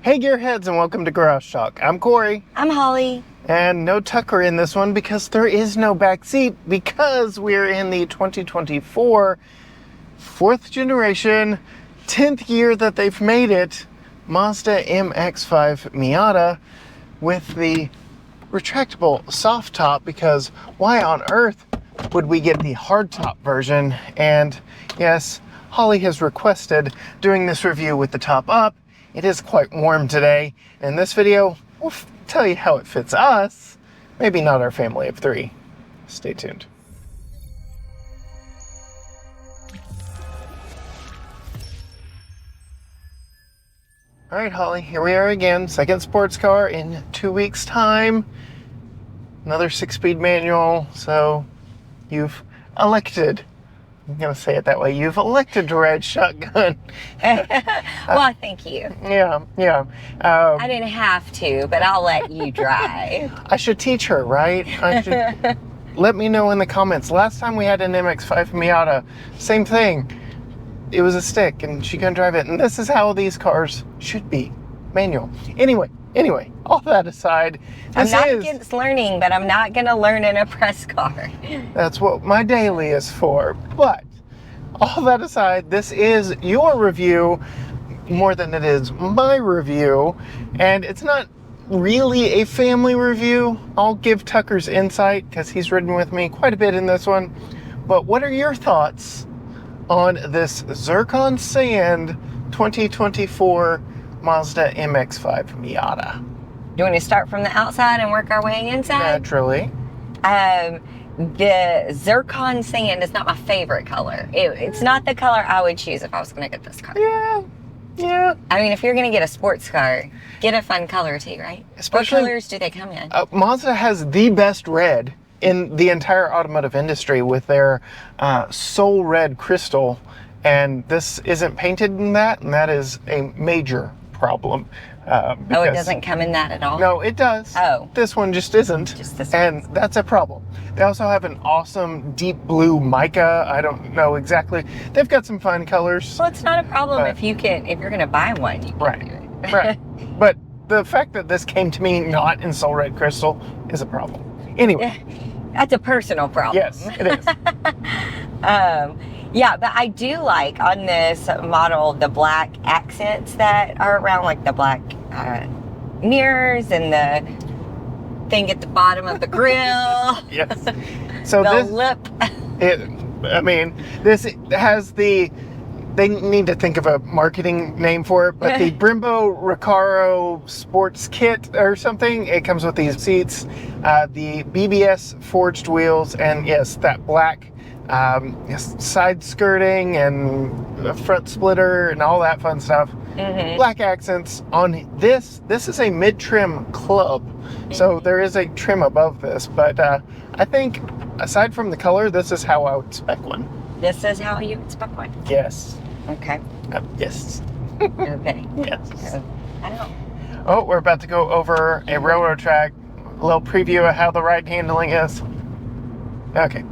Hey Gearheads, and welcome to Garage Talk. I'm Corey. I'm Holly. And no Tucker in this one because there is no back seat because we're in the 2024 fourth generation, 10th year that they've made it, Mazda MX-5 Miata with the retractable soft top, because why on earth would we get the hard top version? And yes, Holly has requested doing this review with the top up. It is quite warm today. In this video, we'll tell you how it fits us, maybe not our family of three. Stay tuned. All right, Holly, here we are again. Second sports car in 2 weeks' time. Another 6-speed manual. So you've elected, I'm going to say it that way, you've elected to ride shotgun. Well, thank you. Yeah. I didn't have to, but I'll let you drive. I should teach her, right? Let me know in the comments. Last time we had an MX-5 Miata, same thing. It was a stick and she couldn't drive it. And this is how these cars should be, manual. Anyway, all that aside, I'm not against learning, but I'm not going to learn in a press car. That's what my daily is for. But all that aside, this is your review more than it is my review. And it's not really a family review. I'll give Tucker's insight because he's ridden with me quite a bit in this one. But what are your thoughts on this Zircon Sand 2024 Mazda MX-5 Miata? You want to start from the outside and work our way inside? Naturally. The Zircon Sand is not my favorite color. It's not the color I would choose if I was going to get this car. Yeah. I mean, if you're going to get a sports car, get a fun color too, right? Especially, what colors do they come in? Mazda has the best red in the entire automotive industry with their Soul Red Crystal, and this isn't painted in that, and that is a major problem. It doesn't come in that at all? No, it does. Oh. This one just isn't. Just this one. And that's a problem. They also have an awesome deep blue mica. I don't know exactly. They've got some fun colors. Well, it's not a problem if you're going to buy one. You can do it. Right. But the fact that this came to me not in Soul Red Crystal is a problem. Anyway. That's a personal problem. Yes, it is. Yeah, but I do like on this model the black accents that are around, like the black mirrors and the thing at the bottom of the grill. Yes. So the this lip. This has the. They need to think of a marketing name for it, but the Brembo Recaro Sports Kit or something. It comes with these seats, the BBS forged wheels, and yes, that black side skirting and a front splitter and all that fun stuff. Mm-hmm. Black accents on this. This is a mid-trim club, so there is a trim above this, but I think aside from the color, this is how I would spec one. This is how you would spec one? Yes. Okay. Yes. Okay. Yes. I know. Oh, we're about to go over a railroad track. A little preview of how the ride handling is. Okay.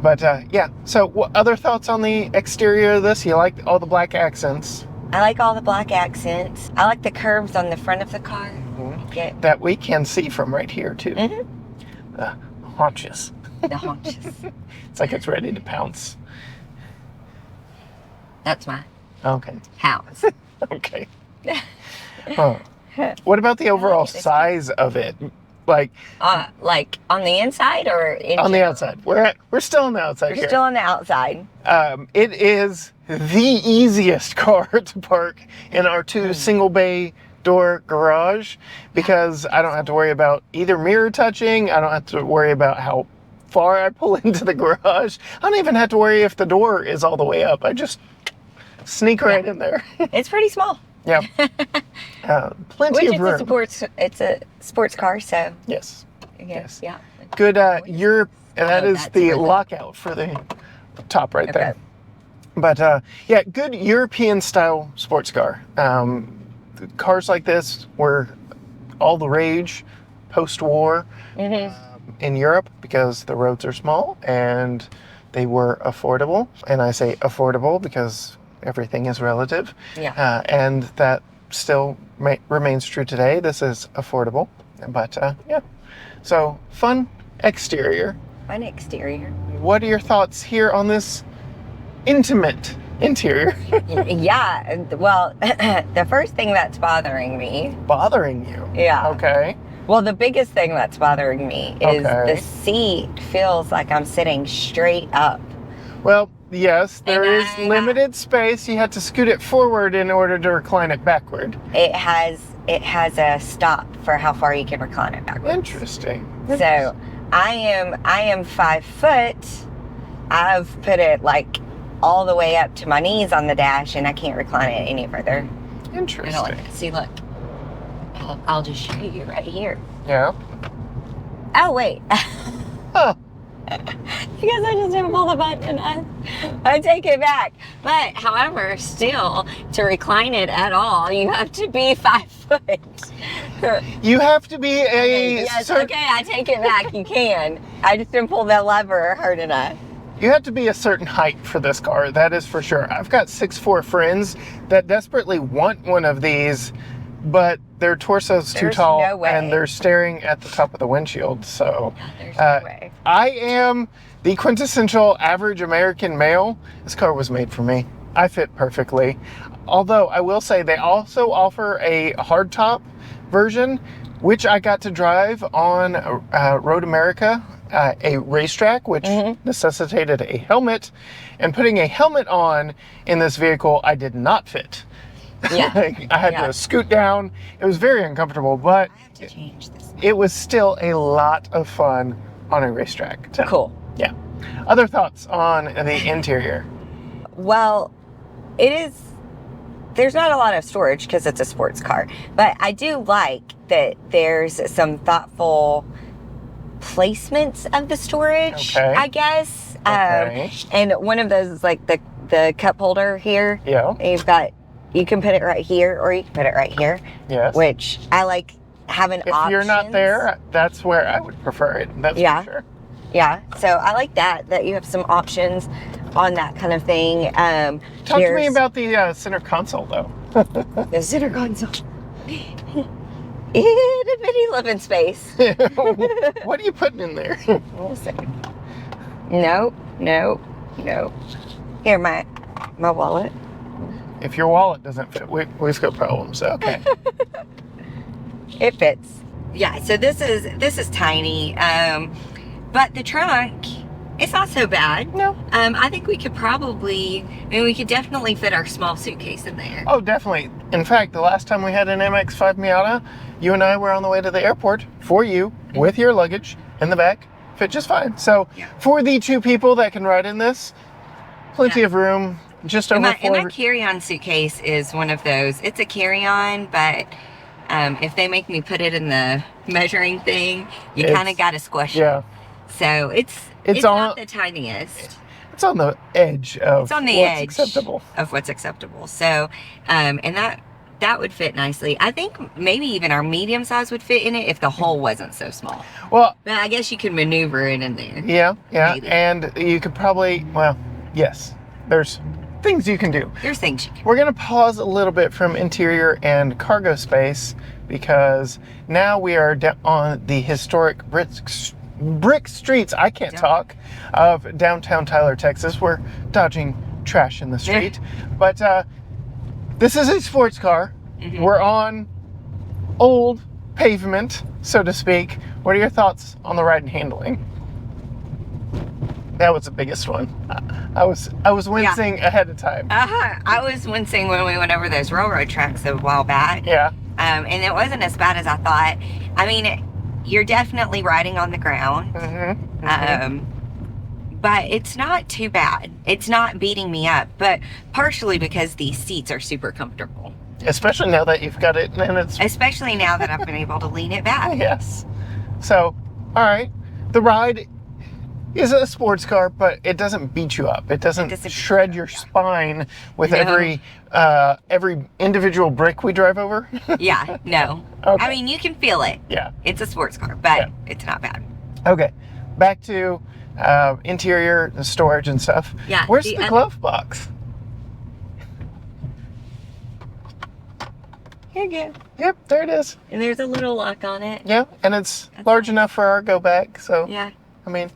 But yeah, so what other thoughts on the exterior of this? You like all the black accents? I like all the black accents. I like the curves on the front of the car. Mm-hmm. That we can see from right here too. Mm-hmm. The haunches. The haunches. It's like it's ready to pounce. That's my house. Okay. Huh. What about the overall size of it? Like on the inside or on the outside? We're still on the outside. We're still on the outside. It is the easiest car to park in our two single bay door garage because I don't have to worry about either mirror touching. I don't have to worry about how far I pull into the garage. I don't even have to worry if the door is all the way up. I just sneak right in there. It's pretty small. Yeah. Plenty of room. It's a sports car, so. Yes. Yes. Yeah. Good Europe, and that is the lockout for the top right there. But yeah, good European style sports car. Cars like this were all the rage post-war in Europe because the roads are small and they were affordable. And I say affordable because everything is relative. Yeah. And that still remains true today. This is affordable, but yeah. So fun exterior. Fun exterior. What are your thoughts here on this intimate interior? Yeah, well, the first thing that's bothering me. Bothering you? Yeah. Okay. Well, the biggest thing that's bothering me is Okay. the seat feels like I'm sitting straight up. Well, yes, there is And limited space. You have to scoot it forward in order to recline it backward. It has a stop for how far you can recline it backwards. Interesting. So I am 5 foot. I've put it like all the way up to my knees on the dash, and I can't recline it any further. Interesting. See, look. I'll just show you right here. Yeah. Oh wait. Huh. Because I just didn't pull the button. I take it back. But however, still to recline it at all, you have to be 5 foot. You have to be a Yes, okay, I take it back. You can. I just didn't pull that lever hard enough. You have to be a certain height for this car, that is for sure. I've got 6'4" friends that desperately want one of these, but their torso's too tall, no way. and they're staring at the top of the windshield. So There's no way. I am the quintessential average American male. This car was made for me. I fit perfectly. Although I will say they also offer a hardtop version, which I got to drive on Road America, a racetrack, which necessitated a helmet. And putting a helmet on in this vehicle, I did not fit. Yeah. I had to scoot down. It was very uncomfortable, but I have to change this. it was still a lot of fun on a racetrack. So, Cool. yeah. Other thoughts on the interior? Well, there's not a lot of storage because it's a sports car, but I do like that there's some thoughtful placements of the storage, Okay. I guess. Okay. And one of those is like the cup holder here. Yeah. You can put it right here or you can put it right here, Yes. which I like having If options. you're not there, that's where I would prefer it. That's for sure. Yeah, so I like that you have some options on that kind of thing. Talk to me about the center console, though. the center console. Itty bitty living space. What are you putting in there? Hold a second. Nope. Here, my wallet. If your wallet doesn't fit, we've got problems. Okay. It fits. Yeah, so this is tiny. But the trunk, it's not so bad. No. I think we could we could definitely fit our small suitcase in there. Oh, definitely. In fact, the last time we had an MX-5 Miata, you and I were on the way to the airport for you with your luggage in the back. Fit just fine. So for the 2 people that can ride in this, plenty of room. Just over And my carry-on suitcase is one of those. It's a carry-on, but if they make me put it in the measuring thing, you kind of got to squish it. So it's not the tiniest. It's on the edge of what's acceptable. Of what's acceptable. So, and that would fit nicely. I think maybe even our medium size would fit in it if the hole wasn't so small. Well, but I guess you could maneuver it in there. Yeah, Maybe. And you could probably, yes, there's things you can do. There's things you can do. We're going to pause a little bit from interior and cargo space because now we are on the historic brick streets, I can't talk, of downtown Tyler, Texas. We're dodging trash in the street. But this is a sports car. We're on old pavement, so to speak. What are your thoughts on the ride and handling? That was the biggest one. I was wincing ahead of time. I was wincing when we went over those railroad tracks a while back. Yeah. And it wasn't as bad as I thought. I mean, you're definitely riding on the ground. But it's not too bad. It's not beating me up, but partially because these seats are super comfortable. Especially now that you've got it and it's... Especially now that I've been able to lean it back. Yes. So, all right. The ride is a sports car, but it doesn't beat you up. It doesn't shred your spine with every individual brick we drive over. Yeah, no. Okay. I mean, you can feel it. Yeah. It's a sports car, but it's not bad. Okay. Back to interior storage and stuff. Yeah. Where's the glove box? Here you go. Yep, there it is. And there's a little lock on it. Yeah, and it's large enough for our go back. So yeah, I mean,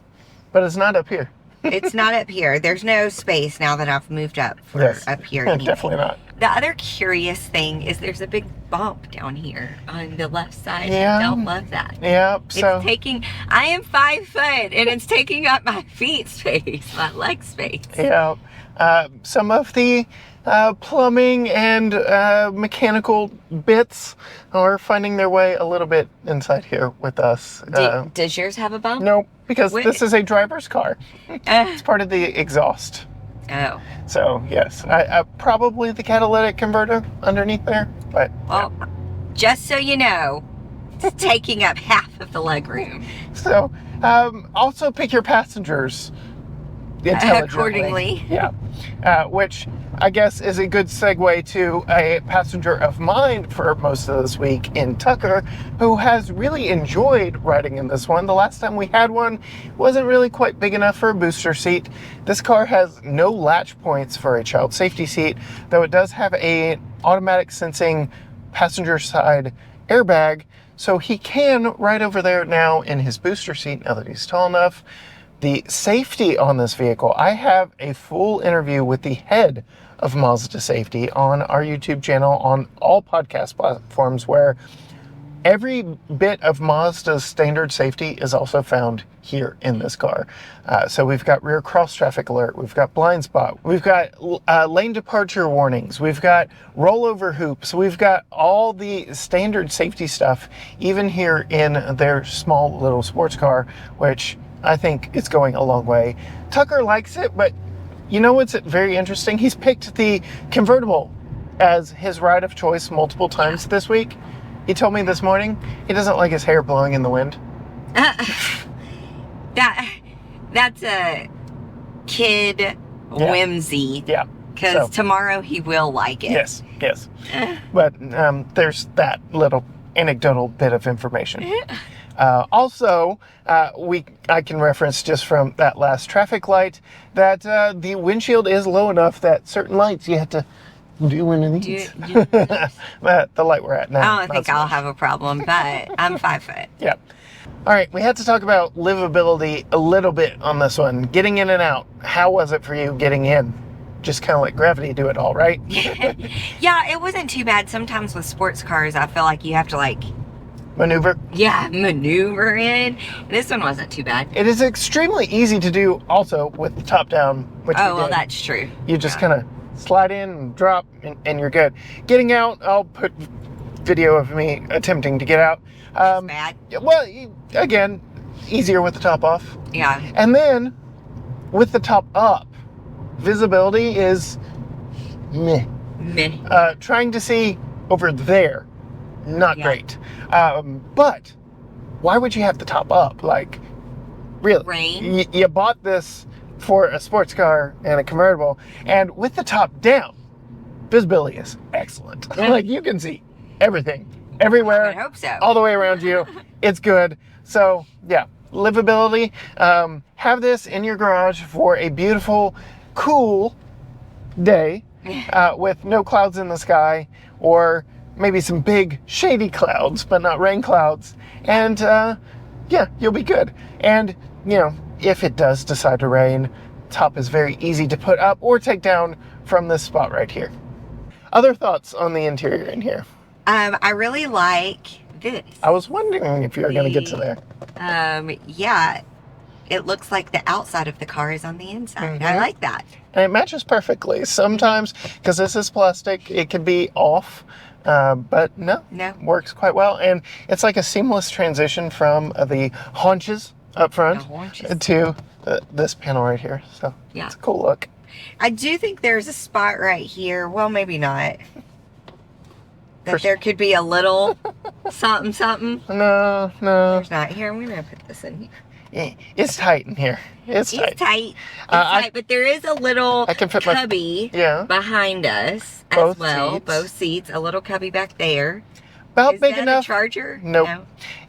but it's not up here. It's not up here. There's no space now that I've moved up for up here. Anyway. Definitely not. The other curious thing is there's a big bump down here on the left side. Yeah. I don't love that. Yeah. So it's taking. I am 5 foot, and it's taking up my feet space, my leg space. Yeah. Some of the plumbing and mechanical bits are finding their way a little bit inside here with us. Does yours have a bump? No, because this is a driver's car. It's part of the exhaust. Oh. So, yes. Probably the catalytic converter underneath there. But well, just so you know, it's taking up half of the legroom. So, also pick your passengers accordingly. Yeah. Which I guess is a good segue to a passenger of mine for most of this week in Tucker, who has really enjoyed riding in this one. The last time we had one wasn't really quite big enough for a booster seat. This car has no latch points for a child safety seat, though it does have a automatic sensing passenger side airbag, so he can ride over there now in his booster seat now that he's tall enough. The safety on this vehicle, I have a full interview with the head of Mazda Safety on our YouTube channel, on all podcast platforms, where every bit of Mazda's standard safety is also found here in this car. So we've got rear cross traffic alert, we've got blind spot, we've got lane departure warnings, we've got rollover hoops, we've got all the standard safety stuff, even here in their small little sports car, which I think it's going a long way. Tucker likes it, but you know what's very interesting? He's picked the convertible as his ride of choice multiple times this week. He told me this morning he doesn't like his hair blowing in the wind. That's a kid whimsy. Yeah. Because tomorrow he will like it. Yes, yes. But there's that little anecdotal bit of information. Also, I can reference just from that last traffic light that the windshield is low enough that certain lights you have to do one of these. The light we're at now. I don't think I'll have a problem, but I'm 5 foot. Yeah. All right, we had to talk about livability a little bit on this one. Getting in and out. How was it for you getting in? Just kind of let gravity do it all, right? Yeah, it wasn't too bad. Sometimes with sports cars, I feel like you have to maneuver? Yeah, maneuver in. This one wasn't too bad. It is extremely easy to do also with the top down, which well, that's true. You just kind of slide in and drop and you're good. Getting out, I'll put video of me attempting to get out. Bad. Well, again, easier with the top off. Yeah. And then with the top up, visibility is meh. Meh. Trying to see over there, not great. But why would you have the top up? Like, really? Rain? You bought this for a sports car and a convertible, and with the top down, visibility is excellent. Like, you can see everything, everywhere. I hope so. All the way around you. It's good. So, yeah, livability. Have this in your garage for a beautiful, cool day with no clouds in the sky, or maybe some big shady clouds, but not rain clouds. And yeah, you'll be good. And, you know, if it does decide to rain, top is very easy to put up or take down from this spot right here. Other thoughts on the interior in here? I really like this. I was wondering if you were going to get to there. Yeah, it looks like the outside of the car is on the inside. I like that. And it matches perfectly. Sometimes, because this is plastic, it can be off. But no, works quite well. And it's like a seamless transition from the haunches up front to this panel right here. So it's a cool look. I do think there's a spot right here. Well, maybe not. That there could be a little something, something. No. There's not. Here, I'm going to put this in here. Yeah, it's tight in here. It's tight. It's tight, but there is a little cubby behind us as well. Both seats, a little cubby back there. About big enough. A charger? Nope. No.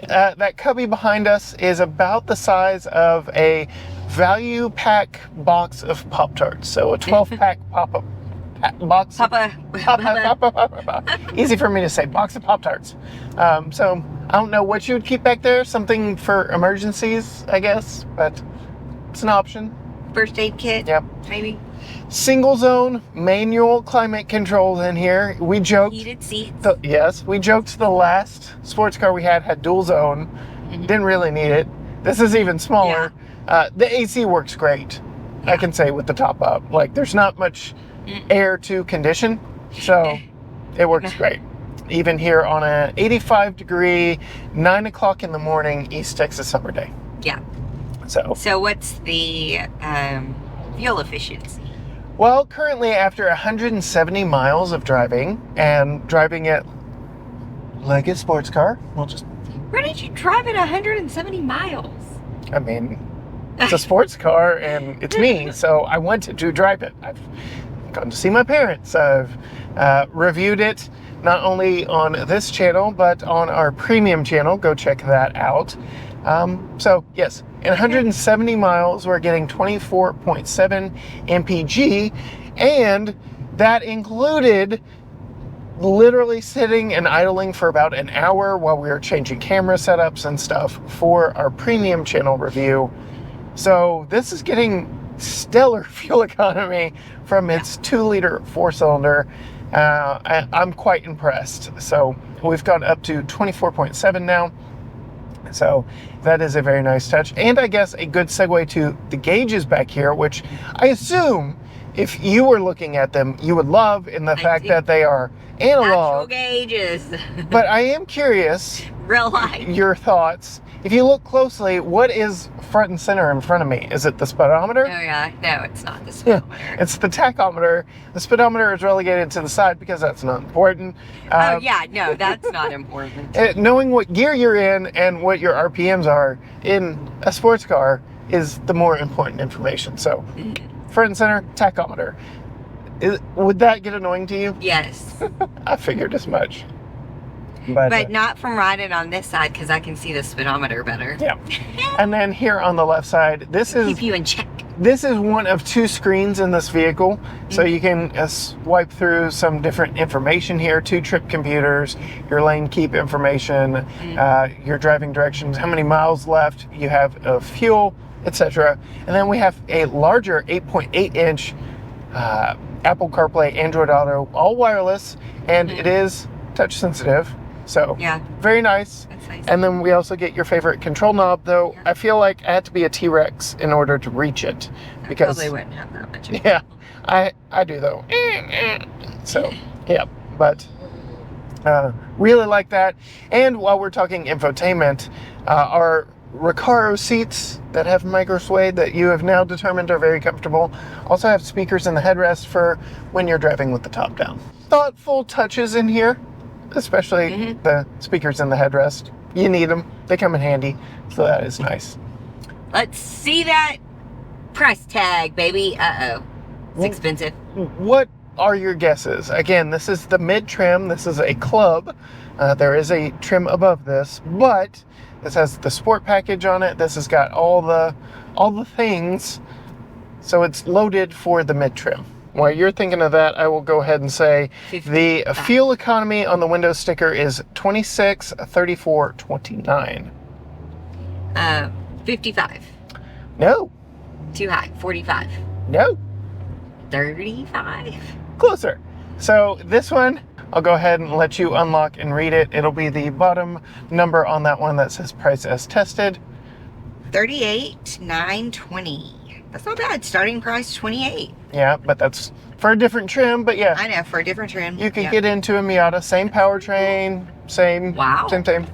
That cubby behind us is about the size of a value pack box of Pop-Tarts. So a 12-pack box. Papa. Easy for me to say. Box of Pop-Tarts. So I don't know what you would keep back there. Something for emergencies, I guess. But it's an option. First aid kit. Yep. Maybe. Single zone manual climate control in here. We joked. Heated seats. Yes, we joked the last sports car we had dual zone. Didn't really need it. This is even smaller. Yeah. The AC works great. Yeah. I can say with the top up. Like there's not much air to condition, so it works great. Even here on a 85 degree, 9 o'clock in the morning, East Texas summer day. Yeah. So what's the fuel efficiency? Well, currently after 170 miles of driving, and driving it like a sports car, we'll just... Where did you drive it 170 miles? I mean, it's a sports car, and it's me, so I wanted to drive it. I've gone to see my parents. I've reviewed it, not only on this channel, but on our premium channel. Go check that out. So, yes, in 170 miles, we're getting 24.7 mpg, and that included literally sitting and idling for about an hour while we were changing camera setups and stuff for our premium channel review. So this is getting stellar fuel economy from its 2-liter 4-cylinder. I'm quite impressed. So we've gone up to 24.7 now. So that is a very nice touch. And I guess a good segue to the gauges back here, which I assume if you were looking at them, you would love in the fact that they are analog. Actual gauges. But I am curious. Real life. Your thoughts. If you look closely, what is front and center in front of me? Is it the speedometer? Oh yeah, no, it's not the speedometer. It's the tachometer. The speedometer is relegated to the side because that's not important. Oh yeah, no, that's not important. Knowing what gear you're in and what your RPMs are in a sports car is the more important information. So, front and center, tachometer. Would that get annoying to you? Yes. I figured as much. But not from riding on this side because I can see the speedometer better. Yeah. And then here on the left side, this is... Keep you in check. This is one of 2 screens in this vehicle. So you can swipe through some different information here. 2 trip computers, your lane keep information, your driving directions, how many miles left you have of fuel, etc. And then we have a larger 8.8-inch Apple CarPlay, Android Auto, all wireless, and it is touch sensitive. So, yeah, very nice. That's nice. And then we also get your favorite control knob, though I feel like I had to be a T-Rex in order to reach it. Because I probably wouldn't have that much. Yeah, I do, though. So, yeah, but really like that. And while we're talking infotainment, our Recaro seats that have micro suede that you have now determined are very comfortable also have speakers in the headrest for when you're driving with the top down. Thoughtful touches in here. Especially the speakers in the headrest. You need them. They come in handy. So that is nice. Let's see that price tag, baby. Uh-oh. It's expensive. What are your guesses? Again, this is the mid-trim. This is a club. There is a trim above this, but this has the sport package on it. This has got all the things. So it's loaded for the mid-trim. While you're thinking of that, I will go ahead and say 55. The fuel economy on the window sticker is 26, 34, 29. 55. No. Too high. 45. No. 35. Closer. So this one, I'll go ahead and let you unlock and read it. It'll be the bottom number on that one that says price as tested. 38,920. That's not bad. Starting price 28. Yeah, but that's for a different trim. But yeah, I know, for a different trim. You can get into a Miata, same powertrain, same. Wow. Same.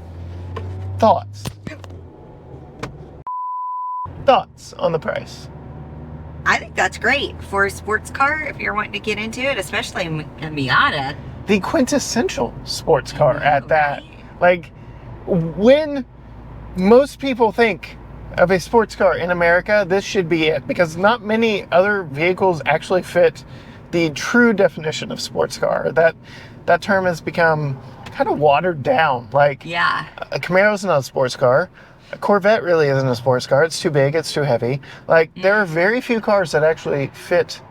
Thoughts on the price? I think that's great for a sports car if you're wanting to get into it, especially a Miata. The quintessential sports car at that. Like, when most people think of a sports car in America, this should be it, because not many other vehicles actually fit the true definition of sports car. That term has become kind of watered down. Like, yeah, a Camaro's not a sports car. A Corvette really isn't a sports car. It's too big, it's too heavy. Like, there are very few cars that actually fit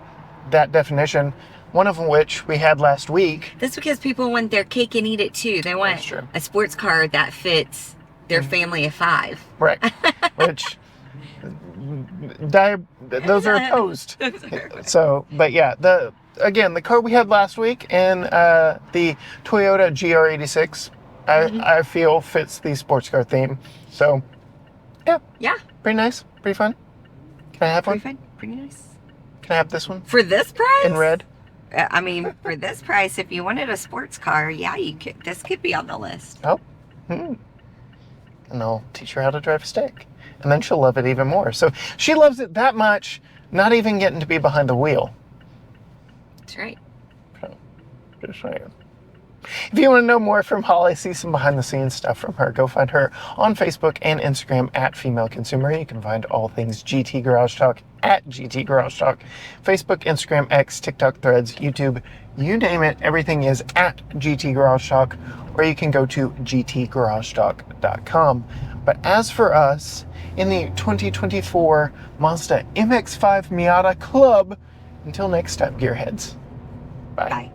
that definition. one of which we had last week. That's because people want their cake and eat it too. They want a sports car that fits their family of 5. Right. Which, those are opposed. So, but yeah, the car we had last week and the Toyota GR86, I feel fits the sports car theme. So, yeah, pretty nice, pretty fun. Can I have one? Pretty fun, pretty nice. Can I have this one? For this price? In red? I mean, for this price, if you wanted a sports car, yeah, you could. This could be on the list. Oh, and I'll teach her how to drive a stick. And then she'll love it even more. So she loves it that much, not even getting to be behind the wheel. That's right. So, just saying. If you want to know more from Holly, see some behind the scenes stuff from her, go find her on Facebook and Instagram at Female Consumer. You can find all things GT Garage Talk at GT Garage Talk. Facebook, Instagram, X, TikTok, Threads, YouTube, you name it, everything is at GT Garage Talk, or you can go to gtgaragetalk.com. But as for us, in the 2024 Mazda MX-5 Miata Club, until next time, gearheads. Bye. Bye.